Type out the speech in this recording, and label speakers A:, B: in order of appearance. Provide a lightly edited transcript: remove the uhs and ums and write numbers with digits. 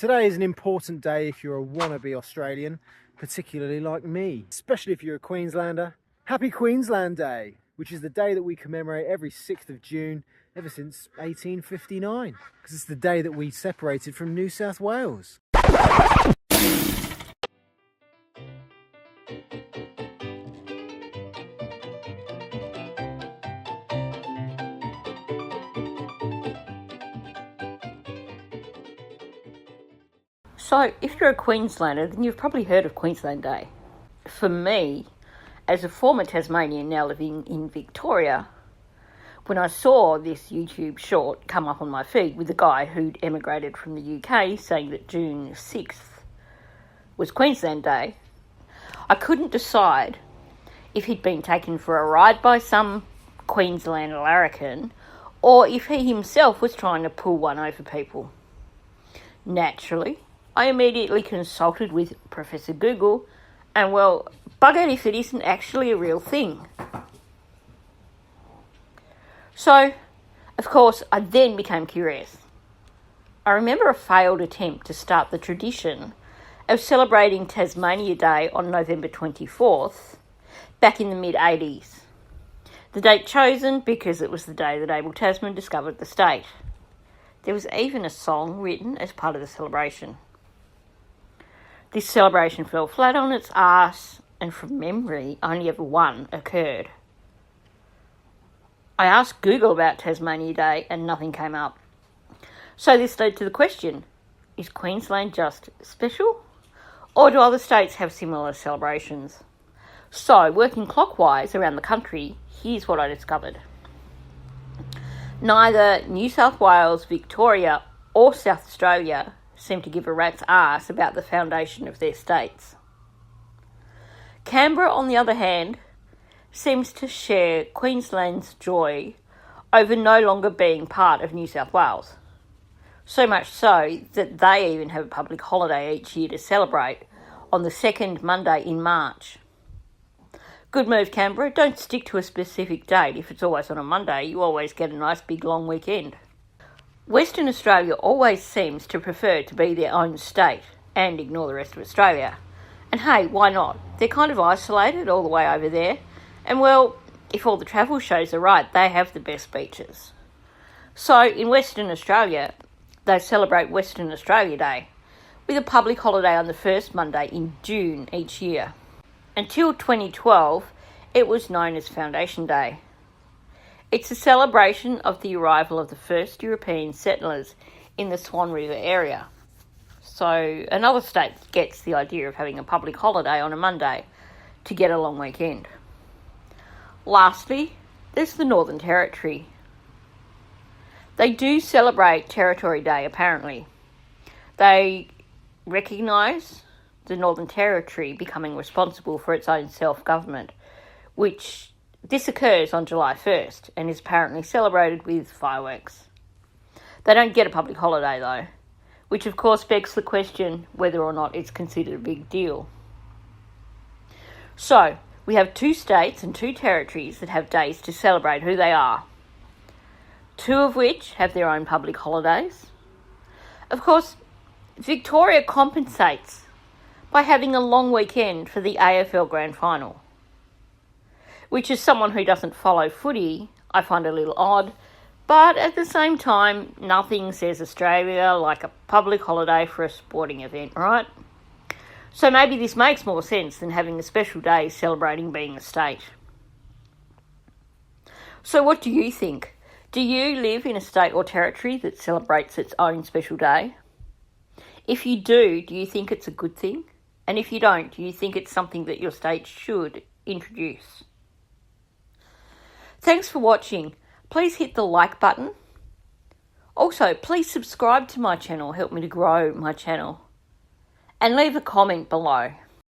A: Today is an important day if you're a wannabe Australian, particularly like me, especially if you're a Queenslander. Happy Queensland Day, which is the day that we commemorate every 6th of June ever since 1859, because it's the day that we separated from New South Wales.
B: So, if you're a Queenslander, then you've probably heard of Queensland Day. For me, as a former Tasmanian now living in Victoria, when I saw this YouTube short come up on my feed with a guy who'd emigrated from the UK saying that June 6th was Queensland Day, I couldn't decide if he'd been taken for a ride by some Queensland larrikin or if he himself was trying to pull one over people. Naturally, I immediately consulted with Professor Google, and well, buggered if it isn't actually a real thing. So, of course, I then became curious. I remember a failed attempt to start the tradition of celebrating Tasmania Day on November 24th back in the mid-80s. The date chosen because it was the day that Abel Tasman discovered the state. There was even a song written as part of the celebration. This celebration fell flat on its arse, and from memory, only ever one occurred. I asked Google about Tasmania Day and nothing came up. So this led to the question, is Queensland just special? Or do other states have similar celebrations? So, working clockwise around the country, here's what I discovered. Neither New South Wales, Victoria, or South Australia seem to give a rat's arse about the foundation of their states. Canberra, on the other hand, seems to share Queensland's joy over no longer being part of New South Wales. So much so that they even have a public holiday each year to celebrate on the second Monday in March. Good move, Canberra. Don't stick to a specific date. If it's always on a Monday, you always get a nice big long weekend. Western Australia always seems to prefer to be their own state and ignore the rest of Australia. And hey, why not? They're kind of isolated all the way over there. And well, if all the travel shows are right, they have the best beaches. So in Western Australia, they celebrate Western Australia Day with a public holiday on the first Monday in June each year. Until 2012, it was known as Foundation Day. It's a celebration of the arrival of the first European settlers in the Swan River area. So another state gets the idea of having a public holiday on a Monday to get a long weekend. Lastly, there's the Northern Territory. They do celebrate Territory Day, apparently. They recognise the Northern Territory becoming responsible for its own self-government, which this occurs on July 1st and is apparently celebrated with fireworks. They don't get a public holiday though, which of course begs the question whether or not it's considered a big deal. So, we have 2 states and 2 territories that have days to celebrate who they are, 2 of which have their own public holidays. Of course, Victoria compensates by having a long weekend for the AFL Grand Final, which as someone who doesn't follow footy, I find a little odd, but at the same time, nothing says Australia like a public holiday for a sporting event, right? So maybe this makes more sense than having a special day celebrating being a state. So what do you think? Do you live in a state or territory that celebrates its own special day? If you do you think it's a good thing? And if you don't, do you think it's something that your state should introduce? Thanks for watching. Please hit the like button. Also, please subscribe to my channel, help me to grow my channel. And leave a comment below.